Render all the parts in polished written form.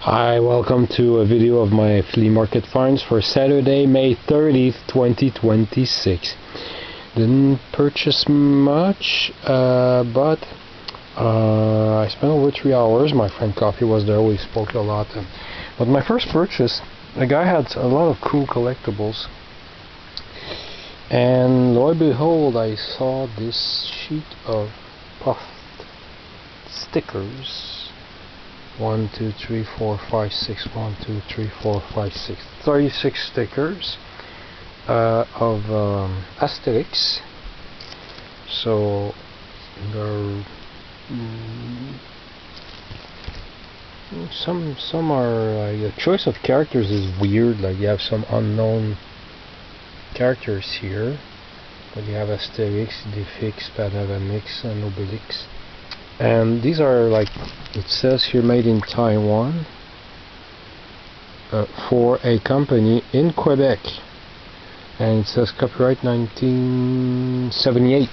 Hi, welcome to a video of my flea market finds for Saturday, May 30th, 2026. Didn't purchase much, but I spent over 3 hours. My friend Coffee was there, we spoke a lot. But my first purchase, the guy had a lot of cool collectibles. And lo and behold, I saw this sheet of puffed stickers. 1, 2, 3, 4, 5, 6, 1, 2, 3, 4, 5, 6, 36 stickers of Asterix. So there some are the choice of characters is weird, like you have some unknown characters here, but you have Asterix, Defix, Padavamix, and Obelix. And these are, like it says here, made in Taiwan for a company in Quebec, and it says copyright 1978.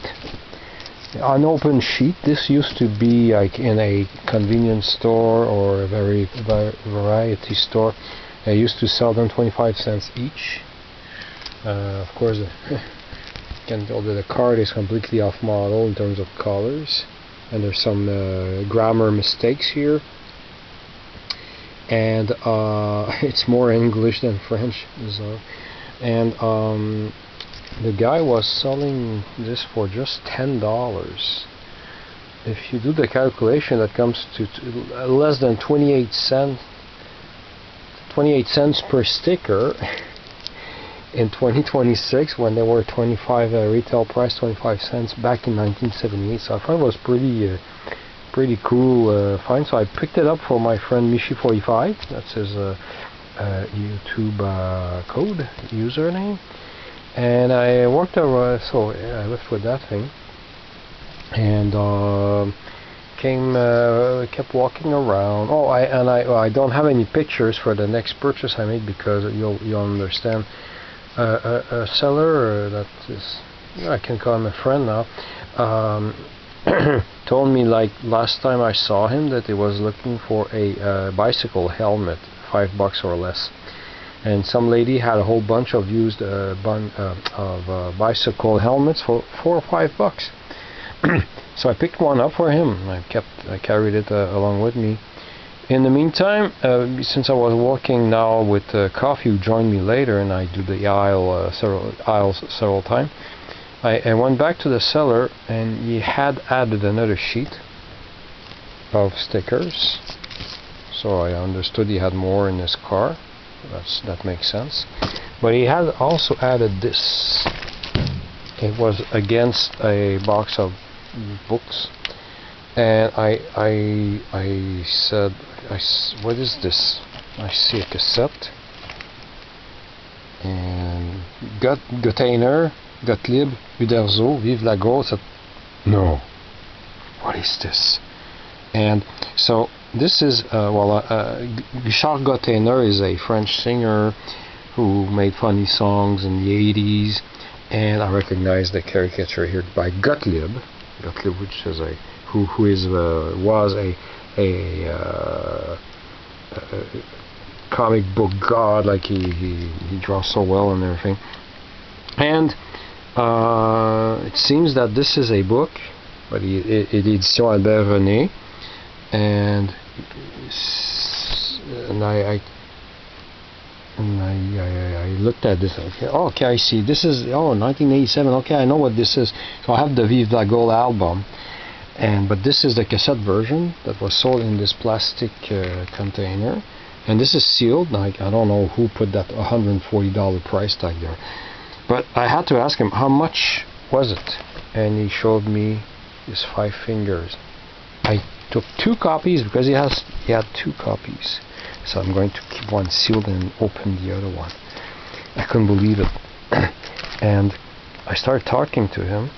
Unopened sheet. This used to be like in a convenience store or a variety store. They used to sell them 25 cents each. Of course, the card is completely off model in terms of colors. And there's some grammar mistakes here, and it's more English than French. And the guy was selling this for just $10. If you do the calculation, that comes to less than 28 cents per sticker. In 2026, when they were 25 retail price, 25 cents back in 1978. So I thought it was pretty cool find. So I picked it up for my friend Michi45. That's his YouTube code username. And I worked around, so I left with that thing, and kept walking around. Oh, I don't have any pictures for the next purchase I made, because you'll understand. A seller that is, I can call him a friend now, told me, like last time I saw him, that he was looking for a bicycle helmet, $5 or less, and some lady had a whole bunch of used bicycle helmets for $4 or $5. So I picked one up for him. I carried it along with me. In the meantime, since I was walking now with Coffee, who joined me later, and I do the aisles several times, I went back to the seller, and he had added another sheet of stickers. So I understood he had more in his car. That makes sense. But he had also added this. It was against a box of books. And I said, what is this? I see a cassette. And Gotainer, Gottlieb, Uderzo, Vive la Grosse. No. What is this? And so this is, Richard Gotainer is a French singer who made funny songs in the 80s. And I recognize the caricature here by Gottlieb, which is who was a comic book god, like he draws so well and everything. And it seems that this is a book, but Édition Albert René, and I looked at this. Okay, I see. This is 1987. Okay, I know what this is. So I have the Vive la Gold album. But this is the cassette version that was sold in this plastic container, and this is sealed. Like, I don't know who put that $140 price tag there, but I had to ask him how much was it, and he showed me his 5 fingers. I took 2 copies because he had 2 copies, so I'm going to keep one sealed and open the other one. I couldn't believe it. And I started talking to him.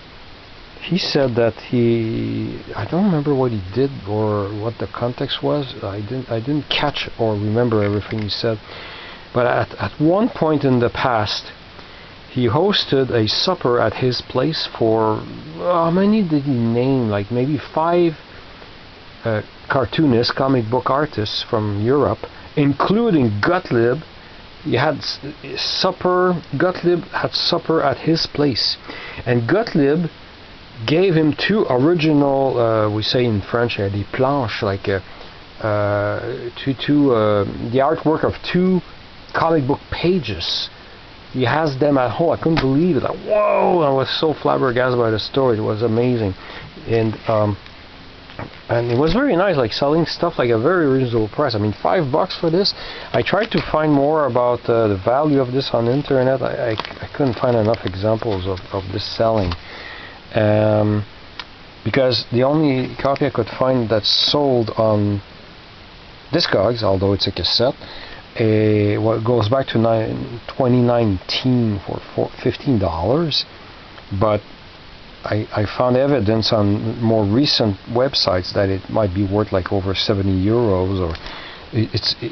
He said that I don't remember what he did or what the context was. I didn't catch or remember everything he said. But at one point in the past, he hosted a supper at his place for, how many did he name? Like maybe 5 cartoonists, comic book artists from Europe, including Gottlieb. He had supper. Gottlieb had supper at his place, and Gottlieb gave him 2 original. We say in French, des planches, like the artwork of 2 comic book pages. He has them at home. I couldn't believe it. Like, whoa! I was so flabbergasted by the story. It was amazing, and it was very nice, like selling stuff like a very reasonable price. I mean, $5 for this. I tried to find more about the value of this on the internet. I couldn't find enough examples of this selling, because the only copy I could find that's sold on Discogs, although it's a cassette, goes back to 2019 for $15, but I found evidence on more recent websites that it might be worth like over 70 euros, or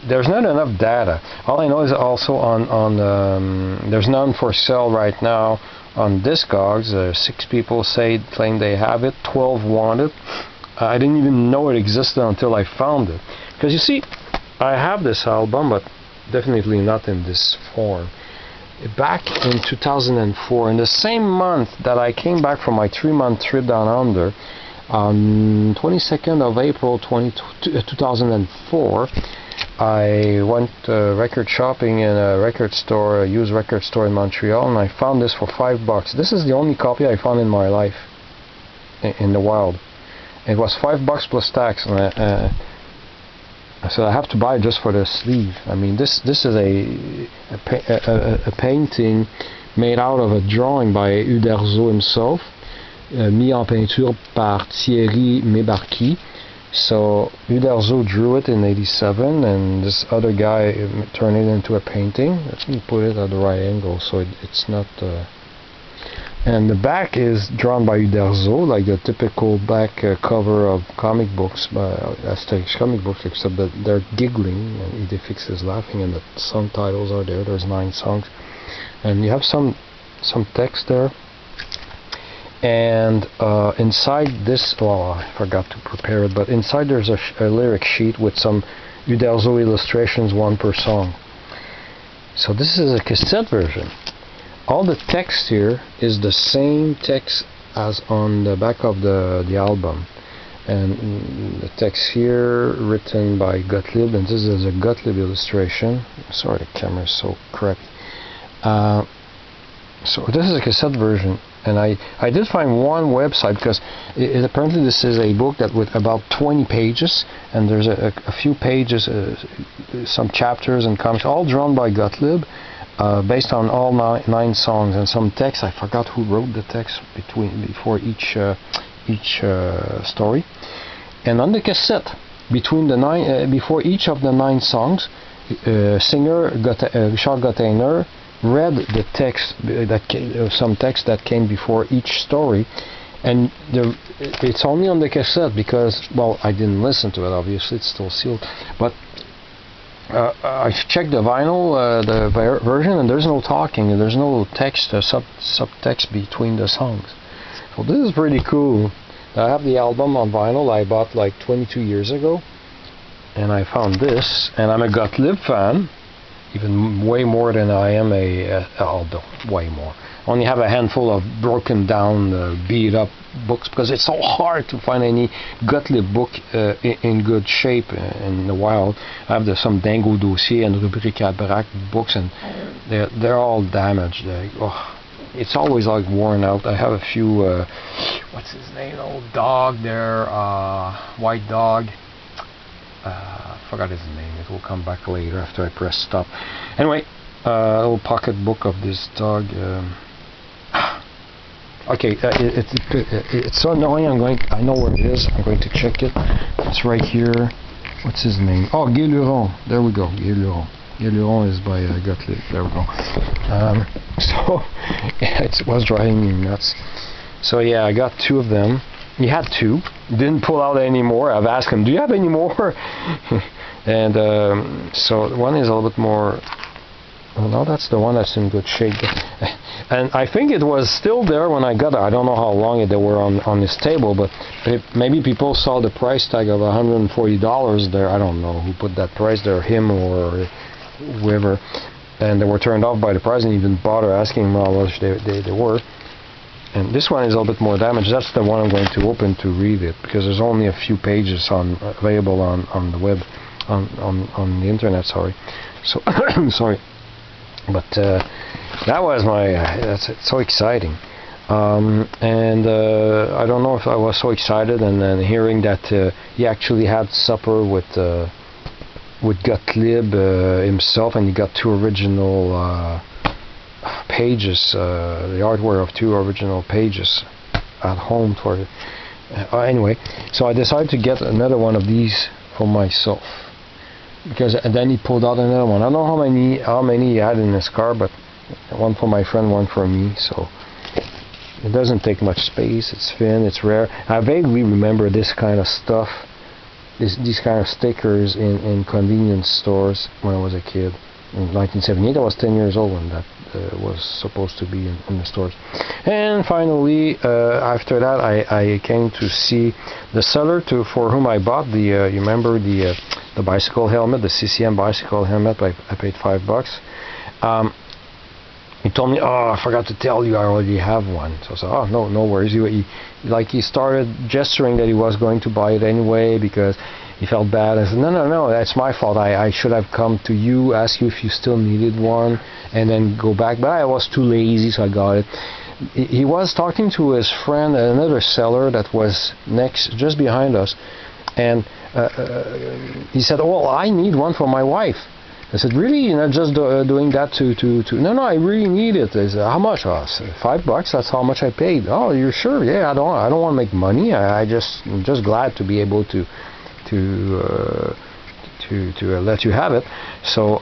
there's not enough data. All I know is also on there's none for sale right now on Discogs. 6 people claim they have it, 12 want it. I didn't even know it existed until I found it. Because you see, I have this album, but definitely not in this form. Back in 2004, in the same month that I came back from my 3-month trip down under, on 22nd of April 2004, I went record shopping in a record store, a used record store in Montreal, and I found this for $5. This is the only copy I found in my life, in the wild. It was $5 plus tax, and I said I have to buy it just for the sleeve. I mean, this is a painting made out of a drawing by Uderzo himself, mis en peinture par Thierry Mébarki. So Uderzo drew it in '87, and this other guy turned it into a painting. Let me put it at the right angle so it's not. And the back is drawn by Uderzo, like the typical back cover of comic books, Asterix comic books, except that they're giggling and Idéfix is laughing, and the song titles are there. There's 9 songs, and you have some text there. And inside this, well, I forgot to prepare it, but inside there's a lyric sheet with some Uderzo illustrations, 1 per song. So this is a cassette version. All the text here is the same text as on the back of the album, and the text here written by Gottlieb, and this is a Gottlieb illustration. Sorry, the camera is so crappy. So this is a cassette version, and I did find one website, because apparently this is a book that with about 20 pages, and there's a few pages, some chapters and comics, all drawn by Gottlieb. Based on all 9 songs and some text. I forgot who wrote the text before each story. And on the cassette, before each of the 9 songs, singer Richard Gotteiner read the text some text that came before each story, and it's only on the cassette because, well, I didn't listen to it. Obviously, it's still sealed, but. I checked the vinyl, the version, and there's no talking, and there's no text, subtext between the songs. So this is pretty cool. I have the album on vinyl I bought like 22 years ago, and I found this, and I'm a Gottlieb fan, even way more than I am way more. I only have a handful of broken down, beat up books, because it's so hard to find any Gottlieb book in good shape in the wild. I have some Dingo Dossier and Rubrique à Braque books, and they're all damaged. It's always like worn out. I have a few, what's his name, old dog there, white dog. I forgot his name. It will come back later after I press stop. Anyway, a little pocket book of this dog. Okay, it's so annoying. I know where it is. I'm going to check it. It's right here. What's his name? Oh, Guy Luron. There we go. Guy Luron. Guy Luron is by Gottlieb. There we go. So yeah, it was driving me nuts. So yeah, I got 2 of them. He had 2. Didn't pull out any more. I've asked him, "Do you have any more?" And so one is a little bit more Well, no, that's the one that's in good shape. And I think it was still there when I got it. I don't know how long they were on this table, but maybe people saw the price tag of $140 there. I don't know who put that price there, him or whoever. And they were turned off by the price and even bother asking how much they were. And this one is a little bit more damaged. That's the one I'm going to open to read it, because there's only a few pages available on the web, on the internet. Sorry. So sorry. But that was my. That's so exciting. And I don't know if I was so excited, and then hearing that he actually had supper with Gottlieb himself, and he got 2 original pages, the artwork of 2 original pages at home for it. Anyway, so I decided to get another one of these for myself, because and then he pulled out another one. I don't know how many he had in his car, but one for my friend, one for me. So it doesn't take much space. It's thin. It's rare. I vaguely remember this kind of stuff. These kind of stickers in convenience stores when I was a kid. In 1978, I was 10 years old when that was supposed to be in the stores. And finally, after that, I came to see the seller for whom I bought the. You remember the bicycle helmet, the CCM bicycle helmet? I paid $5. He told me, "Oh, I forgot to tell you, I already have one." So I said, "Oh, no worries." He started gesturing that he was going to buy it anyway because he felt bad. I said, "No, that's my fault. I should have come to you, ask you if you still needed one, and then go back." But I was too lazy, so I got it. He was talking to his friend, another seller that was just behind us, and he said, "Oh, I need one for my wife." I said, "Really? You're not just doing that to?" No, I really need it. I said, "How much?" "Oh, $5. That's how much I paid." "Oh, you're sure?" "Yeah, I don't want to make money. I'm just glad to be able to let you have it." So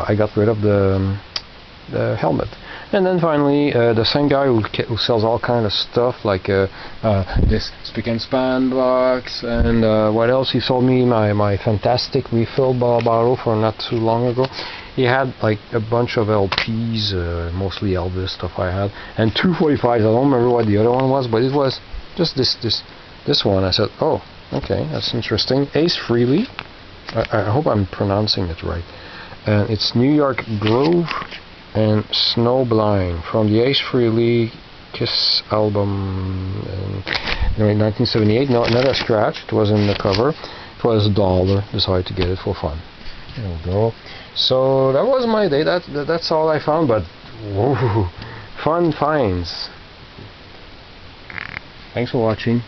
I got rid of the helmet. And then finally, the same guy who sells all kind of stuff, like this Spick and Span box, and what else? He sold me my fantastic refill bottle for not too long ago. He had like a bunch of LPs, mostly Elvis stuff I had, and 245s. I don't remember what the other one was, but it was just this one. I said, "Oh, okay, that's interesting." Ace Frehley. I hope I'm pronouncing it right. And it's New York Grove and Snowblind from the Ace Frehley Kiss album in 1978. No, not a scratch. It was in the cover. It was $1. Decided to get it for fun. There we go. So that was my day. That's all I found. But whoa, fun finds. Thanks for watching.